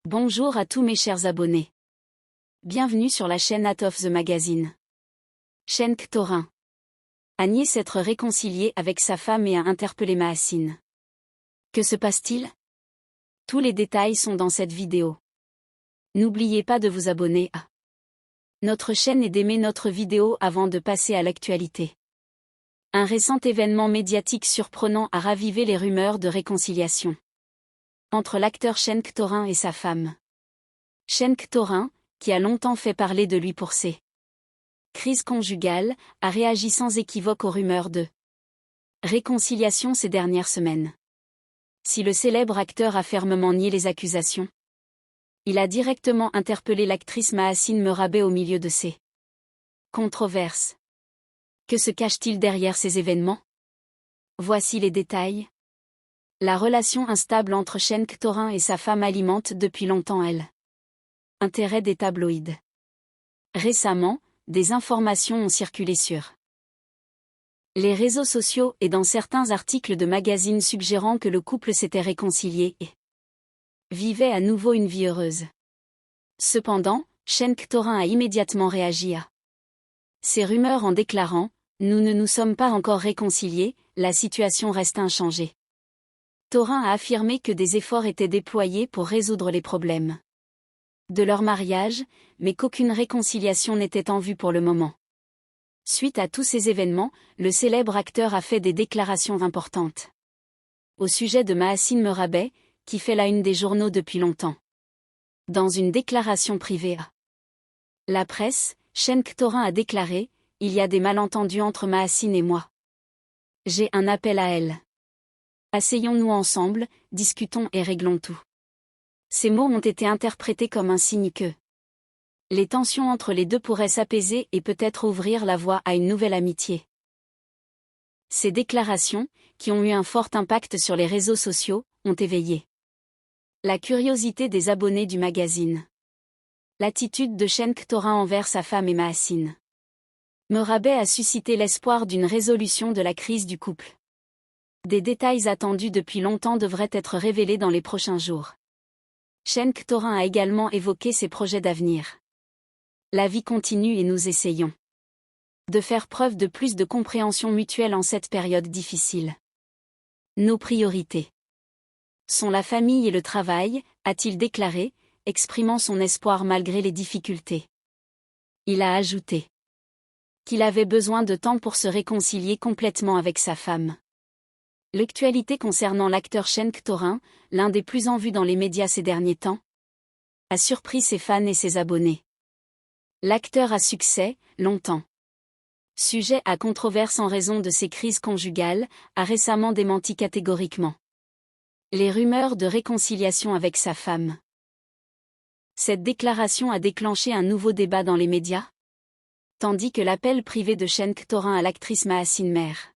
Bonjour à tous mes chers abonnés. Bienvenue sur la chaîne Out of the Magazine. Cenk Torin a nié s'être réconcilié avec sa femme et a interpellé Mahasin. Que se passe-t-il? Tous les détails sont dans cette vidéo. N'oubliez pas de vous abonner à notre chaîne et d'aimer notre vidéo avant de passer à l'actualité. Un récent événement médiatique surprenant a ravivé les rumeurs de réconciliation entre l'acteur Cenk Torin et sa femme. Cenk Torin, qui a longtemps fait parler de lui pour ses crises conjugales, a réagi sans équivoque aux rumeurs de réconciliation ces dernières semaines. Si le célèbre acteur a fermement nié les accusations, il a directement interpellé l'actrice Mahasin Merabet au milieu de ces controverses. Que se cache-t-il derrière ces événements? Voici les détails. La relation instable entre Cenk Torin et sa femme alimente depuis longtemps l'intérêt des tabloïds. Récemment, des informations ont circulé sur les réseaux sociaux et dans certains articles de magazines suggérant que le couple s'était réconcilié et vivait à nouveau une vie heureuse. Cependant, Cenk Torin a immédiatement réagi à ces rumeurs en déclarant « Nous ne nous sommes pas encore réconciliés, la situation reste inchangée ». Torin a affirmé que des efforts étaient déployés pour résoudre les problèmes de leur mariage, mais qu'aucune réconciliation n'était en vue pour le moment. Suite à tous ces événements, le célèbre acteur a fait des déclarations importantes au sujet de Mahasin Merabet, qui fait la une des journaux depuis longtemps. Dans une déclaration privée à la presse, Cenk Torin a déclaré « Il y a des malentendus entre Mahasin et moi. J'ai un appel à elle. Asseyons-nous ensemble, discutons et réglons tout ». Ces mots ont été interprétés comme un signe que les tensions entre les deux pourraient s'apaiser et peut-être ouvrir la voie à une nouvelle amitié. Ces déclarations, qui ont eu un fort impact sur les réseaux sociaux, ont éveillé la curiosité des abonnés du magazine. L'attitude de Cenk Torin envers sa femme et Mahasin Merabet a suscité l'espoir d'une résolution de la crise du couple. Des détails attendus depuis longtemps devraient être révélés dans les prochains jours. Cenk Torin a également évoqué ses projets d'avenir. La vie continue et nous essayons de faire preuve de plus de compréhension mutuelle en cette période difficile. Nos priorités sont la famille et le travail, a-t-il déclaré, exprimant son espoir malgré les difficultés. Il a ajouté qu'il avait besoin de temps pour se réconcilier complètement avec sa femme. L'actualité concernant l'acteur Cenk Torin, l'un des plus en vue dans les médias ces derniers temps, a surpris ses fans et ses abonnés. L'acteur à succès, longtemps sujet à controverse en raison de ses crises conjugales, a récemment démenti catégoriquement les rumeurs de réconciliation avec sa femme. Cette déclaration a déclenché un nouveau débat dans les médias, tandis que l'appel privé de Cenk Torin à l'actrice Mahasin Mer